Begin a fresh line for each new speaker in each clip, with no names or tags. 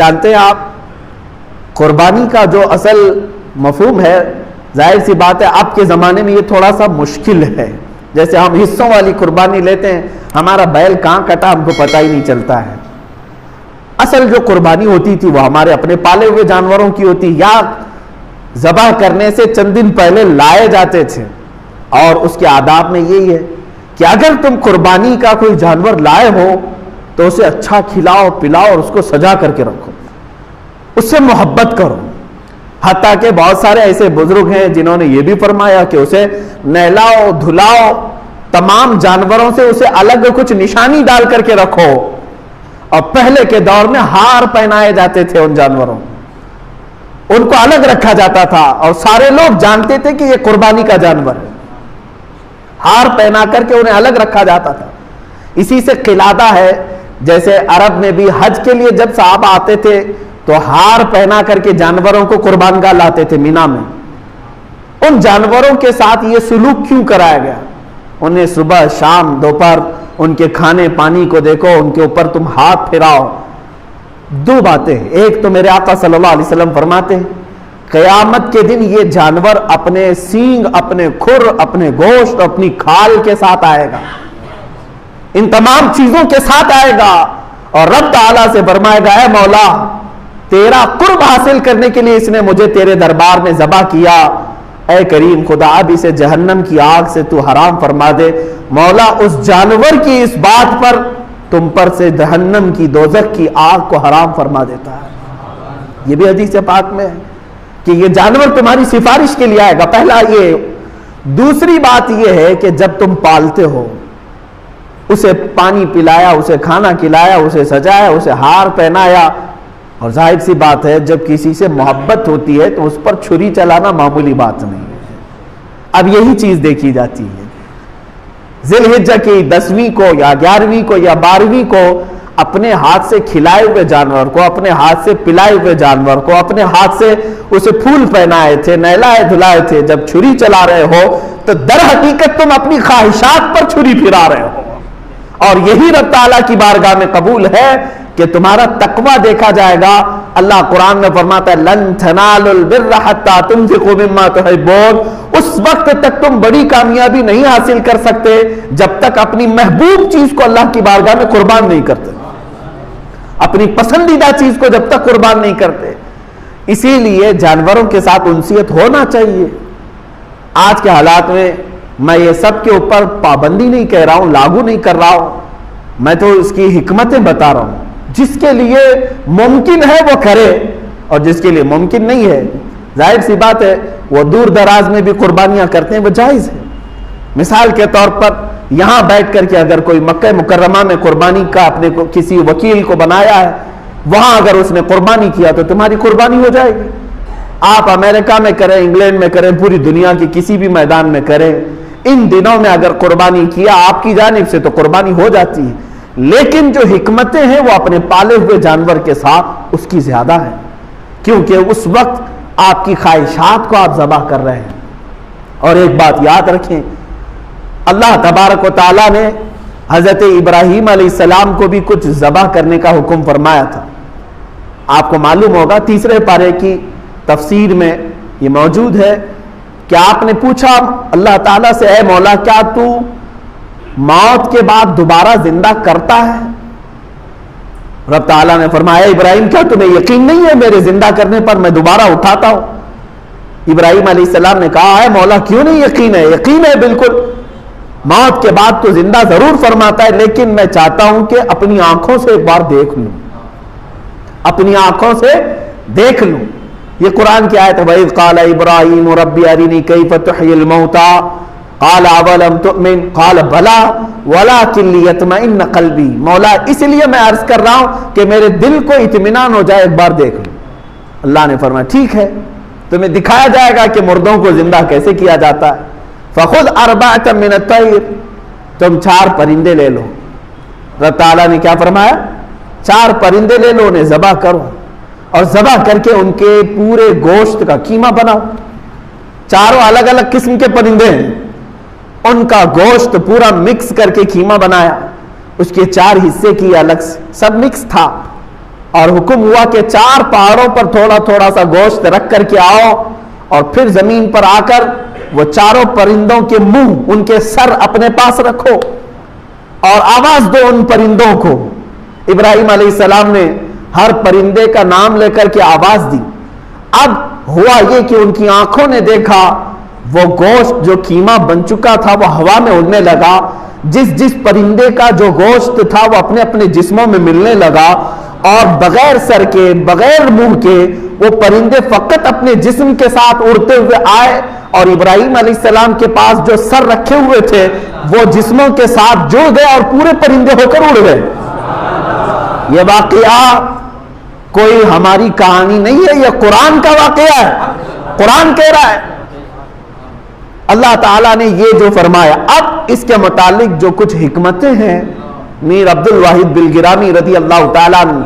جانتے ہیں آپ قربانی کا جو اصل مفہوم ہے، ظاہر سی بات ہے اب کے زمانے میں یہ تھوڑا سا مشکل ہے. جیسے ہم حصوں والی قربانی لیتے ہیں، ہمارا بیل کہاں کٹا ہم کو پتہ ہی نہیں چلتا ہے. اصل جو قربانی ہوتی تھی وہ ہمارے اپنے پالے ہوئے جانوروں کی ہوتی، یا ذبح کرنے سے چند دن پہلے لائے جاتے تھے. اور اس کے آداب میں یہی ہے کہ اگر تم قربانی کا کوئی جانور لائے ہو تو اسے اچھا کھلاؤ پلاؤ اور اس کو سجا کر کے رکھو، اس سے محبت کرو. حتیٰ کہ بہت سارے ایسے بزرگ ہیں جنہوں نے یہ بھی فرمایا کہ اسے نہلاؤ دھلاؤ، تمام جانوروں سے اسے الگ کچھ نشانی ڈال کر کے رکھو. اور پہلے کے دور میں ہار پہنائے جاتے تھے ان جانوروں، ان کو الگ رکھا جاتا تھا اور سارے لوگ جانتے تھے کہ یہ قربانی کا جانور ہے. ہار پہنا کر کے انہیں الگ رکھا جاتا تھا. اسی سے قلادہ ہے، جیسے عرب میں بھی حج کے لیے جب صحابہ آتے تھے تو ہار پہنا کر کے جانوروں کو قربان گاہ لاتے تھے مینا میں. ان جانوروں کے ساتھ یہ سلوک کیوں کرایا گیا؟ انہیں صبح شام دوپہر ان کے کھانے پانی کو دیکھو، ان کے اوپر تم ہاتھ پھیراؤ. دو باتیں، ایک تو میرے آقا صلی اللہ علیہ وسلم فرماتے ہیں قیامت کے دن یہ جانور اپنے سینگ، اپنے کھر، اپنے گوشت، اپنی کھال کے ساتھ آئے گا، ان تمام چیزوں کے ساتھ آئے گا اور رب تعالیٰ سے فرمائے گا اے مولا تیرا قرب حاصل کرنے کے لیے اس نے مجھے تیرے دربار میں ذبح کیا، اے کریم خدا اب اسے جہنم کی آگ سے تو حرام فرما دے. مولا اس جانور کی اس بات پر تم پر سے جہنم کی دوزخ کی آگ کو حرام فرما دیتا ہے. یہ بھی حدیث پاک میں ہے کہ یہ جانور تمہاری سفارش کے لیے آئے گا. پہلا یہ. دوسری بات یہ ہے کہ جب تم پالتے ہو اسے پانی پلایا، اسے کھانا کھلایا، اسے سجایا، اسے ہار پہنایا، اور ظاہر سی بات ہے جب کسی سے محبت ہوتی ہے تو اس پر چھری چلانا معمولی بات نہیں ہے. اب یہی چیز دیکھی جاتی ہے ذی الحجہ کی 10ویں کو یا 11ویں کو یا 12ویں کو اپنے ہاتھ سے کھلائے ہوئے جانور کو، اپنے ہاتھ سے پلائے ہوئے جانور کو، اپنے ہاتھ سے اسے پھول پہنائے تھے، نہلائے دھلائے تھے. جب چھری چلا رہے ہو تو در حقیقت تم اپنی خواہشات پر چھری پھرا رہے ہو. اور یہی رب تعالیٰ کی بارگاہ میں قبول ہے کہ تمہارا تقوی دیکھا جائے گا. اللہ قرآن میں فرماتا ہے لن تنالوا البر حتى تنفقوا مما تحبون. اس وقت تک تم بڑی کامیابی نہیں حاصل کر سکتے جب تک اپنی محبوب چیز کو اللہ کی بارگاہ میں قربان نہیں کرتے، اپنی پسندیدہ چیز کو جب تک قربان نہیں کرتے. اسی لیے جانوروں کے ساتھ انسیت ہونا چاہیے. آج کے حالات میں یہ سب کے اوپر پابندی نہیں کہہ رہا ہوں، لاگو نہیں کر رہا ہوں، میں تو اس کی حکمتیں بتا رہا ہوں. جس کے لیے ممکن ہے وہ کرے اور جس کے لیے ممکن نہیں ہے ظاہر سی بات ہے وہ دور دراز میں بھی قربانیاں کرتے ہیں، وہ جائز ہے. مثال کے طور پر یہاں بیٹھ کر کے اگر کوئی مکہ مکرمہ میں قربانی کا اپنے کو کسی وکیل کو بنایا ہے، وہاں اگر اس نے قربانی کیا تو تمہاری قربانی ہو جائے گی. آپ امریکہ میں کریں، انگلینڈ میں کریں، پوری دنیا کے کسی بھی میدان میں کریں، ان دنوں میں اگر قربانی کیا آپ کی جانب سے تو قربانی ہو جاتی ہے. لیکن جو حکمتیں ہیں وہ اپنے پالے ہوئے جانور کے ساتھ اس کی زیادہ ہے، کیونکہ اس وقت آپ کی خواہشات کو آپ ذبح کر رہے ہیں. اور ایک بات یاد رکھیں، اللہ تبارک و تعالیٰ نے حضرت ابراہیم علیہ السلام کو بھی کچھ ذبح کرنے کا حکم فرمایا تھا. آپ کو معلوم ہوگا 3 پارے کی تفسیر میں یہ موجود ہے کہ آپ نے پوچھا اللہ تعالیٰ سے اے مولا کیا تو موت کے بعد دوبارہ زندہ کرتا ہے؟ رب تعالیٰ نے فرمایا ابراہیم کیا تمہیں یقین نہیں ہے میرے زندہ کرنے پر میں دوبارہ اٹھاتا ہوں؟ ابراہیم علیہ السلام نے کہا اے مولا کیوں نہیں یقین ہے؟ یقین ہے بالکل، موت کے بعد تو زندہ ضرور فرماتا ہے، لیکن میں چاہتا ہوں کہ اپنی آنکھوں سے ایک بار دیکھ لوں، اپنی آنکھوں سے دیکھ لوں. یہ قرآن کی آیت ہے وَإِذْ قَالَ إِبْرَاهِيمُ رَبِّ أَرِنِي كَيْفَ تُحْيِي الْمَوْتَى قال اولم تؤمن قال بلا ولكن ليطمئن قلبي. مولا اس لیے میں عرض کر رہا ہوں کہ میرے دل کو اطمینان ہو جائے، ایک بار دیکھ لوں. اللہ نے فرمایا ٹھیک ہے، تمہیں دکھایا جائے گا کہ مردوں کو زندہ کیسے کیا جاتا ہے. فخذ 4 من الطير، تم 4 پرندے لے لو. رب تعالیٰ نے کیا فرمایا؟ 4 پرندے لے لو، انہیں ذبح کرو اور ذبح کر کے ان کے پورے گوشت کا قیمہ بناؤ. 4 الگ الگ قسم کے پرندے ہیں، ان کا گوشت پورا مکس کر کے قیمہ بنایا، اس کے 4 حصے کی الگ سے، سب مکس تھا. اور حکم ہوا کہ 4 پہاڑوں پر تھوڑا تھوڑا سا گوشت رکھ کر کے آؤ اور پھر زمین پر آ کر وہ چاروں پرندوں کے منہ، ان کے سر اپنے پاس رکھو اور آواز دو ان پرندوں کو۔ ابراہیم علیہ السلام نے ہر پرندے کا نام لے کر کے آواز دی۔ اب ہوا یہ کہ ان کی آنکھوں نے دیکھا وہ گوشت جو قیمہ بن چکا تھا وہ ہوا میں اڑنے لگا، جس پرندے کا جو گوشت تھا وہ اپنے اپنے جسموں میں ملنے لگا، اور بغیر سر کے بغیر منہ کے وہ پرندے فقط اپنے جسم کے ساتھ اڑتے ہوئے آئے، اور ابراہیم علیہ السلام کے پاس جو سر رکھے ہوئے تھے وہ جسموں کے ساتھ جڑ گئے اور پورے پرندے ہو کر اڑ گئے۔ یہ واقعہ کوئی ہماری کہانی نہیں ہے، یہ قرآن کا واقعہ ہے، قرآن کہہ رہا ہے۔ اللہ تعالیٰ نے یہ جو فرمایا، اب اس کے متعلق جو کچھ حکمتیں ہیں، میر عبد الواحد بلگرامی رضی اللہ تعالیٰ عنہ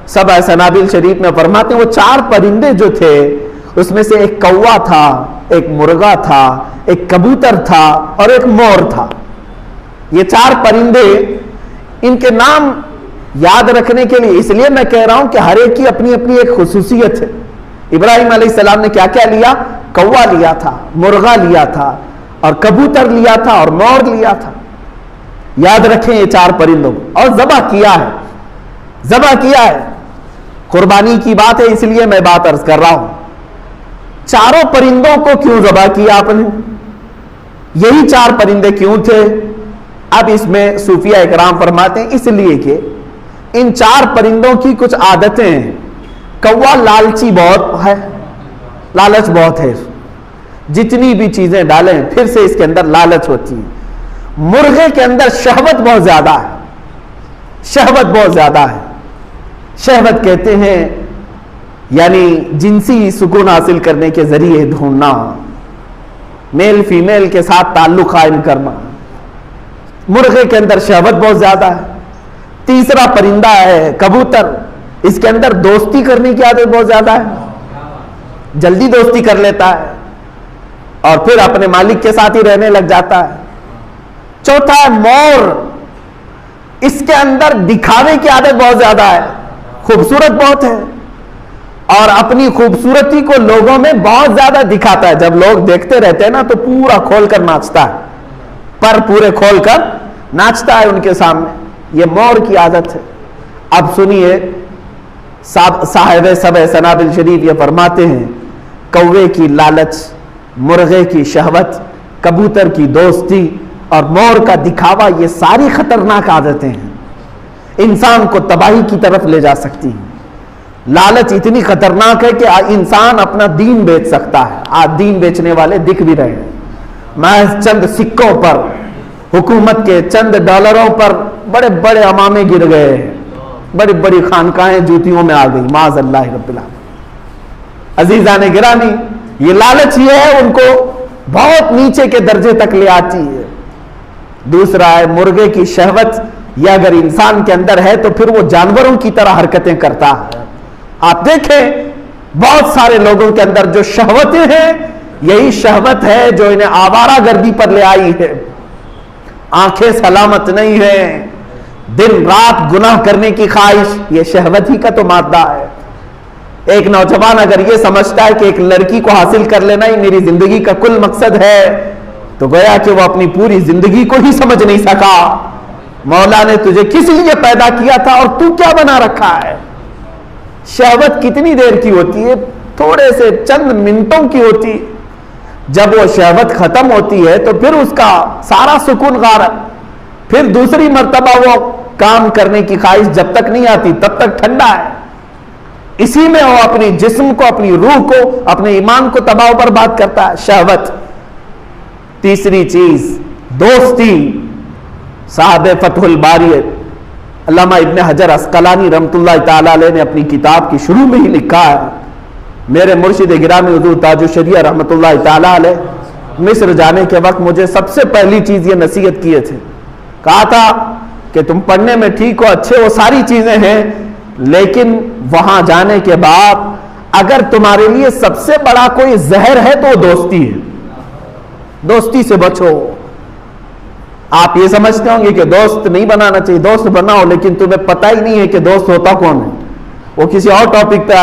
سبع سنابل شریف میں فرماتے ہیں وہ 4 پرندے جو تھے اس میں سے ایک کوا تھا، ایک مرغا تھا، ایک کبوتر تھا اور ایک مور تھا۔ یہ 4 پرندے، ان کے نام یاد رکھنے کے لیے اس لیے میں کہہ رہا ہوں کہ ہر ایک کی اپنی اپنی ایک خصوصیت ہے۔ ابراہیم علیہ السلام نے کیا کیا لیا؟ کوا لیا تھا، مرغا لیا تھا اور کبوتر لیا تھا اور مور لیا تھا۔ یاد رکھیں یہ 4 پرندوں کو، اور ذبح کیا ہے، ذبح کیا ہے۔ قربانی کی بات ہے اس لیے میں بات عرض کر رہا ہوں۔ 4 پرندوں کو کیوں ذبح کیا آپ نے؟ یہی 4 پرندے کیوں تھے؟ اب اس میں صوفیہ اکرام فرماتے ہیں اس لیے کہ ان 4 پرندوں کی کچھ عادتیں ہیں۔ کوا لالچی بہت ہے، لالچ بہت ہے، جتنی بھی چیزیں ڈالیں پھر سے اس کے اندر لالچ ہوتی ہے۔ مرغے کے اندر شہوت بہت زیادہ ہے، شہوت بہت زیادہ ہے۔ شہوت کہتے ہیں یعنی جنسی سکون حاصل کرنے کے ذریعے ڈھونڈنا، میل فیمیل کے ساتھ تعلق قائم کرنا، مرغے کے اندر شہوت بہت زیادہ ہے۔ تیسرا پرندہ ہے کبوتر، اس کے اندر دوستی کرنے کی عادت بہت زیادہ ہے، جلدی دوستی کر لیتا ہے اور پھر اپنے مالک کے ساتھ ہی رہنے لگ جاتا ہے۔ چوتھا ہے مور، اس کے اندر دکھانے کی عادت بہت زیادہ ہے، خوبصورت بہت ہے اور اپنی خوبصورتی کو لوگوں میں بہت زیادہ دکھاتا ہے۔ جب لوگ دیکھتے رہتے ہیں نا تو پورا کھول کر ناچتا ہے، پر پورے کھول کر ناچتا ہے ان کے سامنے، یہ مور کی عادت ہے۔ اب سنیے صاحب سبع سنابل شریف یہ فرماتے ہیں کوے کی لالچ، مرغے کی شہوت، کبوتر کی دوستی اور مور کا دکھاوا، یہ ساری خطرناک عادتیں ہیں، انسان کو تباہی کی طرف لے جا سکتی ہیں۔ لالچ اتنی خطرناک ہے کہ انسان اپنا دین بیچ سکتا ہے۔ آج دین بیچنے والے دکھ بھی رہے ہیں، محض چند سکوں پر، حکومت کے چند ڈالروں پر بڑے بڑے امامے گر گئے ہیں، بڑی بڑی خانقاہیں جوتیوں میں آ گئی، معاذ اللہ رب العالمین۔ عزیزان گرامی، یہ لالچ یہ ہے ان کو بہت نیچے کے درجے تک لے آتی ہے۔ دوسرا ہے مرغے کی شہوت، یہ اگر انسان کے اندر ہے تو پھر وہ جانوروں کی طرح حرکتیں کرتا ہے۔ آپ دیکھیں بہت سارے لوگوں کے اندر جو شہوتیں ہیں، یہی شہوت ہے جو انہیں آوارہ گردی پر لے آئی ہے۔ آنکھیں سلامت نہیں ہیں، دن رات گناہ کرنے کی خواہش، یہ شہوت ہی کا تو مادہ ہے۔ ایک نوجوان اگر یہ سمجھتا ہے کہ ایک لڑکی کو حاصل کر لینا ہی میری زندگی کا کل مقصد ہے تو گویا کہ وہ اپنی پوری زندگی کو ہی سمجھ نہیں سکا۔ مولا نے تجھے کس لیے پیدا کیا تھا اور تو کیا بنا رکھا ہے؟ شہوت کتنی دیر کی ہوتی ہے؟ تھوڑے سے چند منٹوں کی ہوتی ہے۔ جب وہ شہوت ختم ہوتی ہے تو پھر اس کا سارا سکون غارت، پھر دوسری مرتبہ وہ کام کرنے کی خواہش جب تک نہیں آتی تب تک ٹھنڈا ہے۔ اسی میں وہ اپنی جسم کو، اپنی روح کو، اپنے ایمان کو تباہ و برباد کرتا ہے، شہوت۔ تیسری چیز دوستی۔ صاحب فتح الباری علامہ ابن حجر عسقلانی رحمۃ اللہ تعالی علیہ نے اپنی کتاب کی شروع میں ہی لکھا ہے، میرے مرشد گرامی حضور تاج الشریعہ رحمۃ اللہ تعالی علیہ مصر جانے کے وقت مجھے سب سے پہلی چیز یہ نصیحت کیے تھے، کہا تھا کہ تم پڑھنے میں ٹھیک ہو، اچھے، وہ ساری چیزیں ہیں، لیکن وہاں جانے کے بعد اگر تمہارے لیے سب سے بڑا کوئی زہر ہے تو وہ دوستی ہے، دوستی سے بچو۔ آپ یہ سمجھتے ہوں گے کہ دوست نہیں بنانا چاہیے، دوست بناؤ، لیکن تمہیں پتہ ہی نہیں ہے کہ دوست ہوتا کون ہے۔ وہ کسی اور ٹاپک پہ